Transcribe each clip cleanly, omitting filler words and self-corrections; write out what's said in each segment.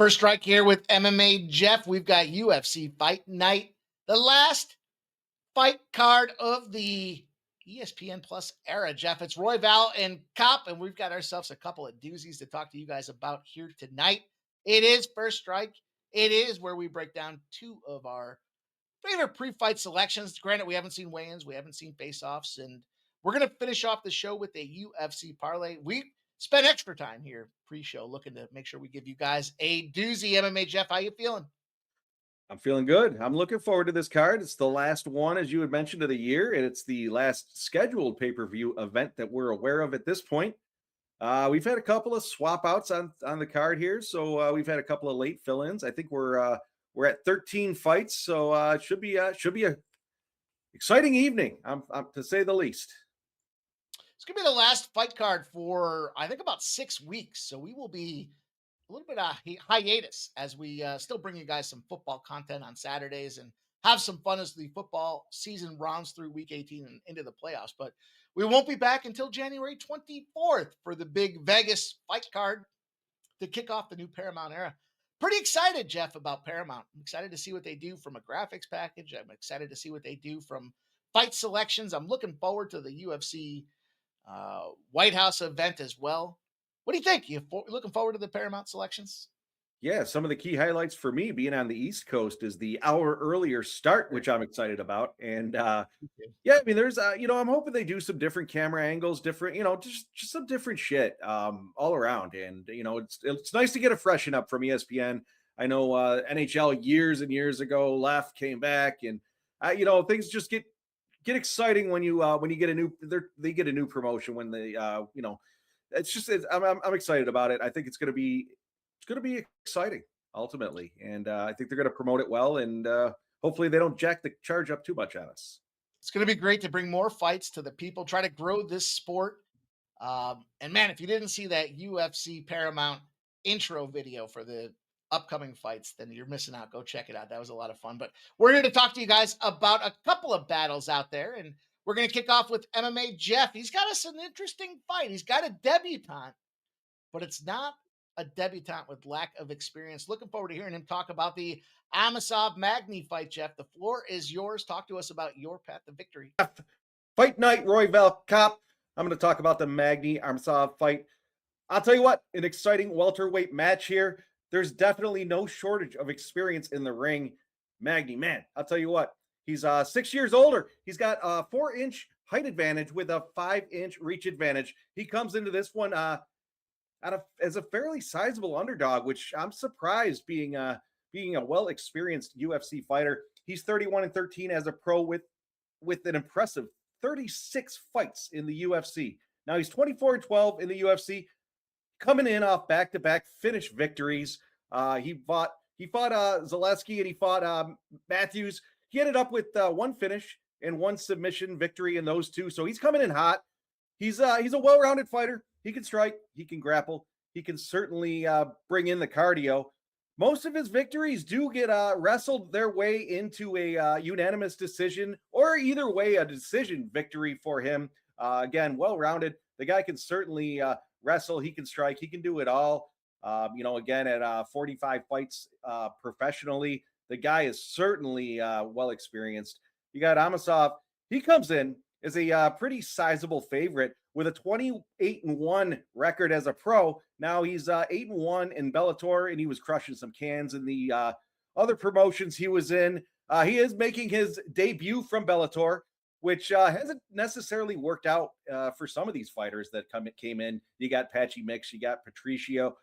First strike here with MMA Jeff. We've got UFC Fight Night, the last fight card of the ESPN Plus era. Jeff, it's Royval and Cop, and we've got ourselves a couple of doozies to talk to you guys about here tonight. It is First Strike. It is where we break down two of our favorite pre-fight selections. Granted, we haven't seen weigh-ins, we haven't seen face-offs, and we're going to finish off the show with a UFC parlay. We spent extra time here pre-show looking to make sure we give you guys a doozy. MMA Jeff, how you feeling? I'm feeling good. I'm looking forward to this card. It's the last one, as you had mentioned, of the year, and it's the last scheduled pay-per-view event that we're aware of at this point. We've had a couple of swap outs on the card here, so we've had a couple of late fill-ins. I think we're at 13 fights, so it should be a exciting evening, to say the least. It's going to be the last fight card for, I think, about 6 weeks. So we will be a little bit of hiatus as we still bring you guys some football content on Saturdays and have some fun as the football season rounds through week 18 and into the playoffs. But we won't be back until January 24th for the big Vegas fight card to kick off the new Paramount era. Pretty excited, Jeff, about Paramount. I'm excited to see what they do from a graphics package. I'm excited to see what they do from fight selections. I'm looking forward to the UFC White House event as well. What do you think? You looking forward to the Paramount selections? Yeah, some of the key highlights for me being on the East Coast is the hour earlier start, which I'm excited about. And yeah, I mean, there's I'm hoping they do some different camera angles, different, just some different shit all around. And it's nice to get a freshen up from ESPN. I know NHL years and years ago left, came back, and things just get exciting when you get a new they get a new promotion when they I'm excited about it. I think it's going to be exciting ultimately, and I think they're going to promote it well, and hopefully they don't jack the charge up too much on us. It's going to be great to bring more fights to the people, try to grow this sport. And man, if you didn't see that UFC Paramount intro video for the upcoming fights, then you're missing out. Go check it out. That was a lot of fun. But we're here to talk to you guys about a couple of battles out there, and we're going to kick off with MMA Jeff. He's got us an interesting fight. He's got a debutante, but it's not a debutante with lack of experience. Looking forward to hearing him talk about the Amosov Magny fight, Jeff. The floor is yours. Talk to us about your path to victory. Fight night, Royval Cop. I'm going to talk about the Magny Amosov fight. I'll tell you what, an exciting welterweight match here. There's definitely no shortage of experience in the ring. Magny, man, I'll tell you what, he's 6 years older. He's got a 4-inch height advantage with a 5-inch reach advantage. He comes into this one as a fairly sizable underdog, which I'm surprised being a well-experienced UFC fighter. He's 31-13 as a pro with an impressive 36 fights in the UFC. Now he's 24-12 in the UFC, coming in off back-to-back finish victories. He fought Zaleski and he fought Matthews. He ended up with one finish and one submission victory in those two. So he's coming in hot. He's a well-rounded fighter. He can strike. He can grapple. He can certainly bring in the cardio. Most of his victories do get wrestled their way into a unanimous decision, or either way, a decision victory for him. Again, well-rounded. The guy can certainly wrestle. He can strike. He can do it all. Again, at 45 fights professionally, the guy is certainly well-experienced. You got Amosov. He comes in as a pretty sizable favorite with a 28-1 record as a pro. Now he's 8-1 in Bellator, and he was crushing some cans in the other promotions he was in. He is making his debut from Bellator, which hasn't necessarily worked out for some of these fighters that came in. You got Patchy Mix, you got Patricio.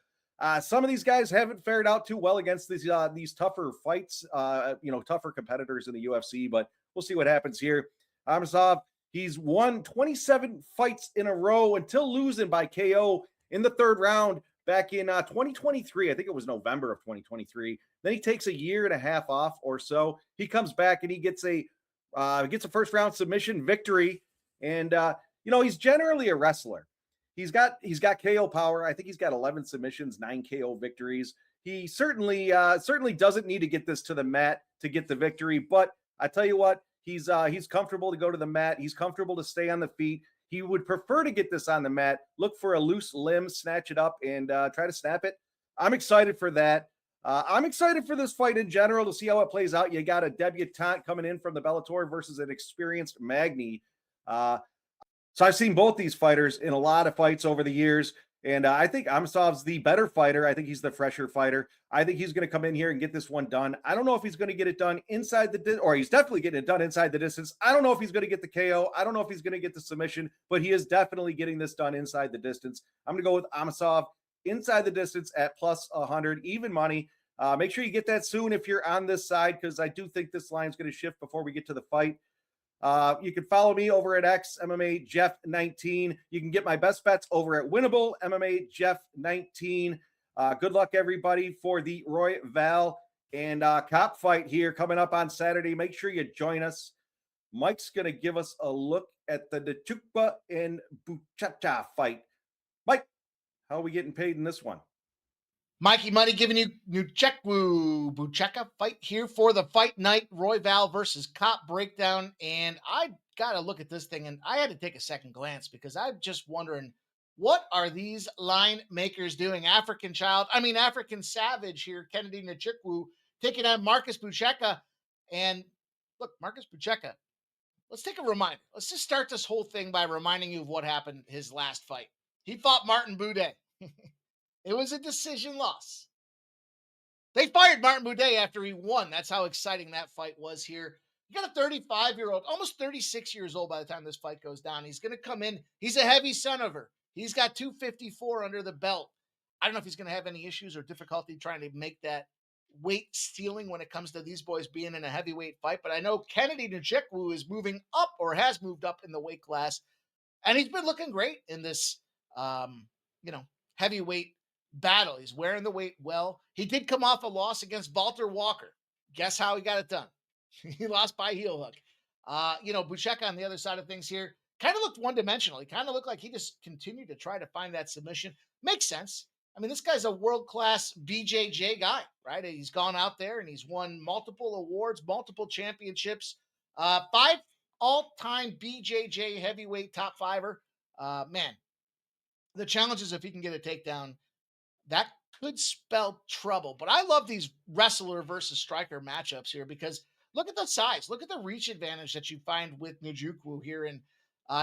Some of these guys haven't fared out too well against these tougher fights, tougher competitors in the UFC, but we'll see what happens here. Amosov, he's won 27 fights in a row until losing by KO in the third round back in 2023. I think it was November of 2023. Then he takes a year and a half off or so. He comes back and he gets a first round submission victory. And, he's generally a wrestler. He's got KO power. I think he's got 11 submissions, 9 KO victories. He certainly doesn't need to get this to the mat to get the victory. But I tell you what, he's comfortable to go to the mat. He's comfortable to stay on the feet. He would prefer to get this on the mat, look for a loose limb, snatch it up, and try to snap it. I'm excited for that. I'm excited for this fight in general to see how it plays out. You got a debutante coming in from the Bellator versus an experienced Magny. Uh, so I've seen both these fighters in a lot of fights over the years. And I think Amosov's the better fighter. I think he's the fresher fighter. I think he's going to come in here and get this one done. I don't know if he's going to get it done inside or he's definitely getting it done inside the distance. I don't know if he's going to get the KO. I don't know if he's going to get the submission, but he is definitely getting this done inside the distance. I'm going to go with Amosov inside the distance at plus 100, even money. Make sure you get that soon if you're on this side, because I do think this line is going to shift before we get to the fight. You can follow me over at X MMA Jeff 19. You can get my best bets over at Winnable MMA Jeff 19. Good luck, everybody, for the Roy Val and Cop fight here coming up on Saturday. Make sure you join us. Mike's going to give us a look at the Nzechukwu and Buchecha fight. Mike, how are we getting paid in this one? Mikey Money giving you Nzechukwu Buchecha fight here for the fight night. Roy Val versus Cop breakdown. And I got to look at this thing, and I had to take a second glance because I'm just wondering, what are these line makers doing? African Savage here, Kennedy Nzechukwu, taking on Marcus Buchecha. And look, Marcus Buchecha, let's take a reminder. Let's just start this whole thing by reminding you of what happened his last fight. He fought Martin Buday. It was a decision loss. They fired Martin Buday after he won. That's how exciting that fight was here. You got a 35-year-old, almost 36 years old by the time this fight goes down. He's going to come in. He's a heavy son of her. He's got 254 under the belt. I don't know if he's going to have any issues or difficulty trying to make that weight stealing when it comes to these boys being in a heavyweight fight. But I know Kennedy Nzechukwu is moving up or has moved up in the weight class. And he's been looking great in this, heavyweight battle. He's wearing the weight well. He did come off a loss against Walter Walker. Guess how he got it done? He lost by heel hook. Buchecha on the other side of things here kind of looked one-dimensional. He kind of looked like he just continued to try to find that submission. Makes sense. I mean, this guy's a world-class BJJ guy, right? He's gone out there and he's won multiple awards, multiple championships, 5 all-time BJJ heavyweight top fiver. Man, the challenge is if he can get a takedown, that could spell trouble. But I love these wrestler versus striker matchups here because look at the size, look at the reach advantage that you find with Nzechukwu here. And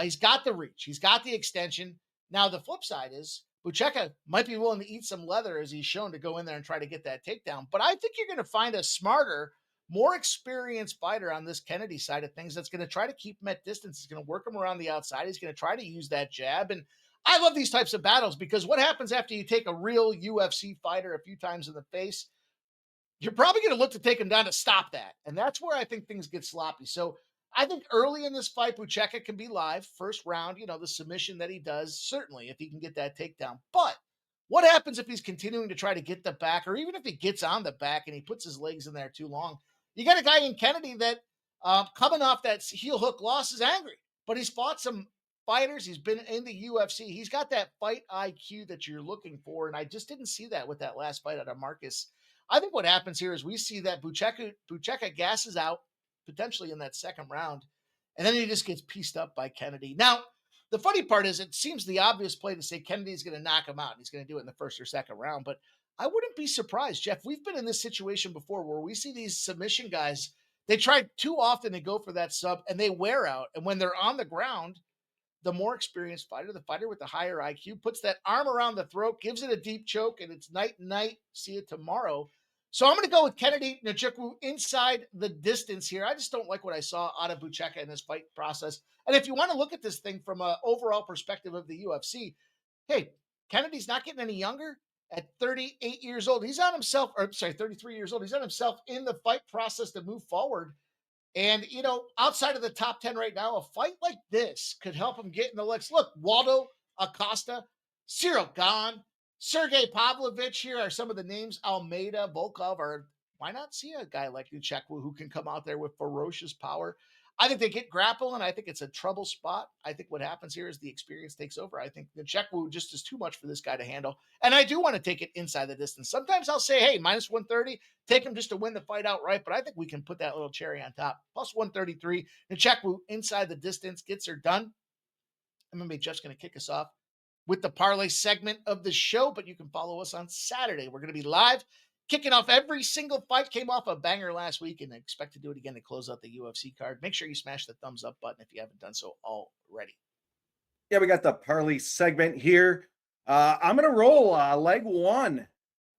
he's got the reach, he's got the extension. Now, the flip side is Buchecha might be willing to eat some leather as he's shown to go in there and try to get that takedown. But I think you're going to find a smarter, more experienced fighter on this Kennedy side of things that's going to try to keep him at distance. He's going to work him around the outside. He's going to try to use that jab. And I love these types of battles because what happens after you take a real UFC fighter a few times in the face? You're probably going to look to take him down to stop that. And that's where I think things get sloppy. So I think early in this fight, Buchecha can be live. First round, the submission that he does, certainly if he can get that takedown. But what happens if he's continuing to try to get the back, or even if he gets on the back and he puts his legs in there too long? You got a guy in Kennedy that coming off that heel hook loss is angry, but he's fought some fighters. He's been in the UFC. He's got that fight IQ that you're looking for. And I just didn't see that with that last fight out of Marcus. I think what happens here is we see that Buchecha gasses out potentially in that second round, and then he just gets pieced up by Kennedy. Now, the funny part is it seems the obvious play to say Kennedy's going to knock him out. He's going to do it in the first or second round, but I wouldn't be surprised, Jeff. We've been in this situation before where we see these submission guys, they try too often to go for that sub and they wear out. And when they're on the ground, the more experienced fighter, the fighter with the higher IQ, puts that arm around the throat, gives it a deep choke, and it's night and night. See you tomorrow. So I'm going to go with Kennedy Nzechukwu inside the distance here. I just don't like what I saw out of Buchecha in this fight process. And if you want to look at this thing from an overall perspective of the UFC, hey, Kennedy's not getting any younger. At 38 years old, he's on himself, 33 years old. He's on himself in the fight process to move forward. And, outside of the top 10 right now, a fight like this could help him get in the legs. Look, Waldo Acosta, Cyril Gahn, Sergey Pavlovich here are some of the names. Almeida, Volkov, or why not see a guy like Nzechukwu who can come out there with ferocious power? I think they get grappling. I think it's a trouble spot. I think what happens here is the experience takes over. I think Nzechukwu just is too much for this guy to handle. And I do want to take it inside the distance. Sometimes I'll say, hey, minus 130, take him just to win the fight outright. But I think we can put that little cherry on top. Plus 133. Nzechukwu inside the distance gets her done. MMA Jeff's going to kick us off with the parlay segment of the show, but you can follow us on Saturday. We're going to be live kicking off every single fight. Came off a banger last week and expect to do it again to close out the UFC card. Make sure you smash the thumbs up button if you haven't done so already. Yeah, we got the parlay segment here. I'm gonna roll leg one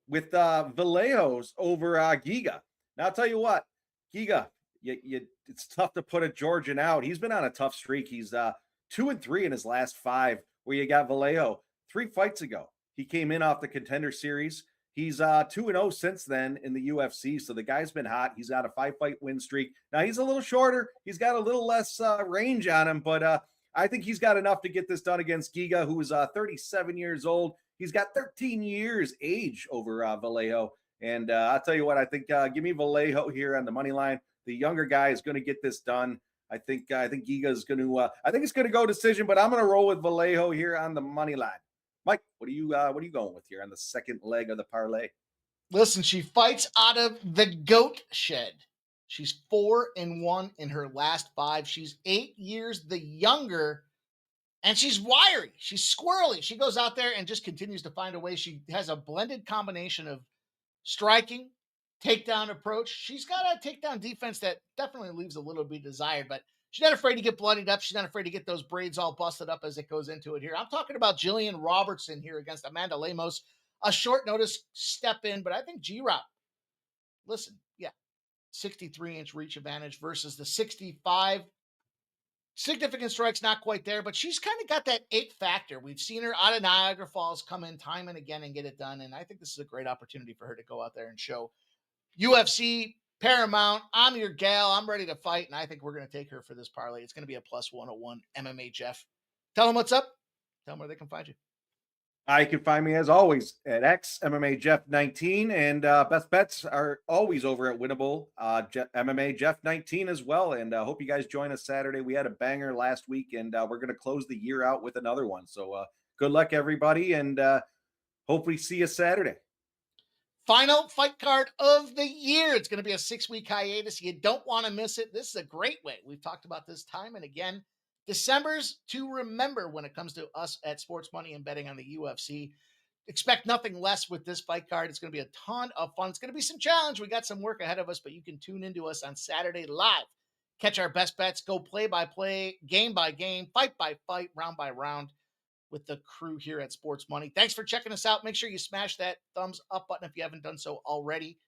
with Vallejos over Giga. Now I'll tell you what, Giga, it's tough to put a Georgian out. He's been on a tough streak. He's 2-3 in his last five. Where you got Vallejo 3 fights ago, he came in off the Contender Series. He's 2-0 since then in the UFC. So the guy's been hot. He's got a 5-fight win streak. Now he's a little shorter. He's got a little less range on him, but I think he's got enough to get this done against Giga, who is 37 years old. He's got 13 years age over Vallejo. And I'll tell you what, I think give me Vallejo here on the money line. The younger guy is going to get this done. I think Giga is going to. I think it's going to go decision, but I'm going to roll with Vallejo here on the money line. Mike, what are you going with here on the second leg of the parlay? Listen, she fights out of the goat shed. She's 4-1 in her last five. She's 8 years the younger, and she's wiry. She's squirrely. She goes out there and just continues to find a way. She has a blended combination of striking, takedown approach. She's got a takedown defense that definitely leaves a little bit desired, but she's not afraid to get bloodied up. She's not afraid to get those braids all busted up as it goes into it here. I'm talking about Jillian Robertson here against Amanda Lemos. A short notice step in, but I think G-Rob, listen, yeah, 63-inch reach advantage versus the 65. Significant strikes, not quite there, but she's kind of got that it factor. We've seen her out of Niagara Falls come in time and again and get it done. And I think this is a great opportunity for her to go out there and show UFC, Paramount, I'm your gal. I'm ready to fight. And I think we're going to take her for this parlay. It's going to be a plus 101 MMA Jeff. Tell them what's up. Tell them where they can find you. You can find me as always at X MMA Jeff 19, and best bets are always over at Winnable MMA Jeff 19 as well. And hope you guys join us Saturday. We had a banger last week, and we're going to close the year out with another one. So good luck, everybody, and hopefully see you Saturday. Final fight card of the year. It's going to be a 6-week hiatus. You don't want to miss it. This is a great way. We've talked about this time and again. December's to remember when it comes to us at Sports Money and betting on the UFC. Expect nothing less with this fight card. It's going to be a ton of fun. It's going to be some challenge. We got some work ahead of us, but you can tune into us on Saturday live. Catch our best bets, go play by play, game by game, fight by fight, round by round with the crew here at Sports Money. Thanks for checking us out. Make sure you smash that thumbs up button if you haven't done so already.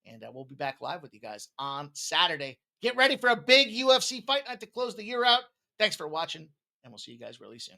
And we'll be back live with you guys on Saturday. Get ready for a big UFC fight night to close the year out. Thanks for watching, and we'll see you guys really soon.